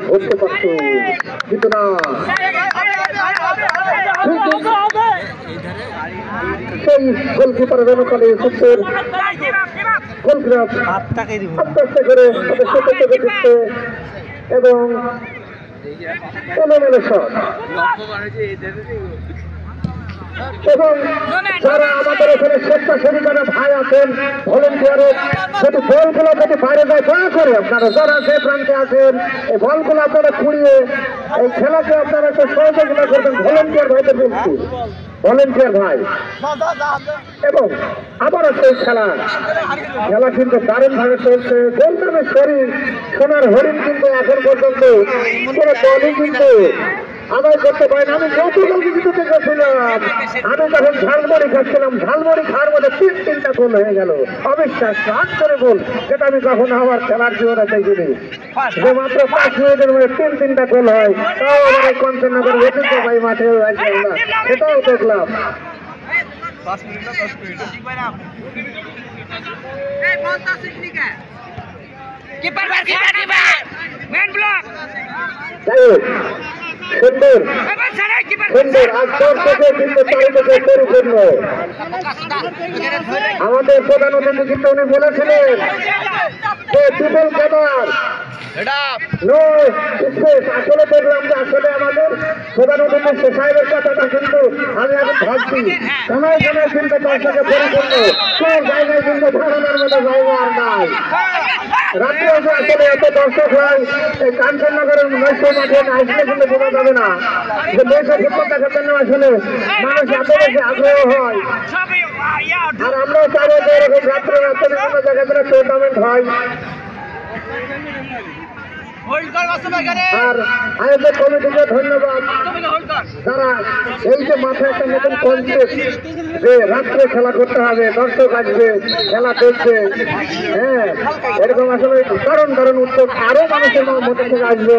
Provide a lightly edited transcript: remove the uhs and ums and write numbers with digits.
ধরতে পারতো কিন্তু না, সেই গোলকিপারের অনুকালে ইউসুফের গোলগ্রাফ আস্তে আস্তে করে দিচ্ছে এবং এলোমেলো শট। এবং যারা আমাদের এখানে স্বেচ্ছাসেবী যারা ভাই আছেন ভলেন্টিয়ারের, যদি বলগুলো যদি বাইরে যায় দয়া করে আপনারা যারা যে প্রান্তে আছেন এই বলগুলো আপনারা কুড়িয়ে এই খেলাকে আপনারা একটু সহযোগিতা করবেন। ভলেন্টিয়ার ভাইদের বলছি, ভলেন্টিয়ার ভাই। এবং আবার আছে খেলা কিন্তু দারুণ ভাবে চলছে। গোলদামে শরীর সোনার হরিণ কিন্তু এখন পর্যন্ত কোনো দলই কিন্তু আদায় করতে পারেন। আমি যত কিন্তু দেখেছিলাম, আমি তখন ঝালমুড়ি খাচ্ছিলাম, ঝালমুড়ি খাওয়ার মধ্যে তিনটা গোল হয়ে গেল। অবিশ্বাস রান করে গোল, যেটা আমি কখনো আমার খেলার জীবনে দেখিনি। যে মাত্র 5 মিনিটের মধ্যে তিনটা গোল হয়, তাও আমার এই কঞ্চননগর ঐতিহ্যবাহী মাঠে সেটাও দেখলাম। সুন্দর সুন্দর আমাদের প্রধান অতিথি কিন্তু উনি বলেছিলেন যে ট্রিপল কাভার আসলে দেখলাম যে আসলে আমাদের প্রধান অতিথি সাহেবের কথাটা কিন্তু আমি এখন ভাবছি সময় সময় কিন্তু দর্শকে পরিপূর্ণ কোন জায়গায় কিন্তু ধারণার মতো জায়গা আর নাই। রাত্রে আসলে এত দর্শক হয় এই কাঞ্চননগরের নৈশ মাঠে আসলে কিন্তু বোঝা যাবে না যে নৈশ ফুটবল দেখার জন্য আসলে মানুষ এত বেশি আগ্রহ হয়। আর আমরাও চাইবো যে এরকম রাত্রে বিভিন্ন জায়গায় টুর্নামেন্ট হয়। আর আয়োজক কমিটিকে ধন্যবাদ, যারা এই যে মাথায় একটা নতুন কনসেপ্ট যে রাত্রে খেলা করতে হবে, দর্শক আসবে, খেলা দেখবে, হ্যাঁ এরকম আসলে দারুণ উদ্যোগ আরো মানুষের মধ্যে থেকে আসবে।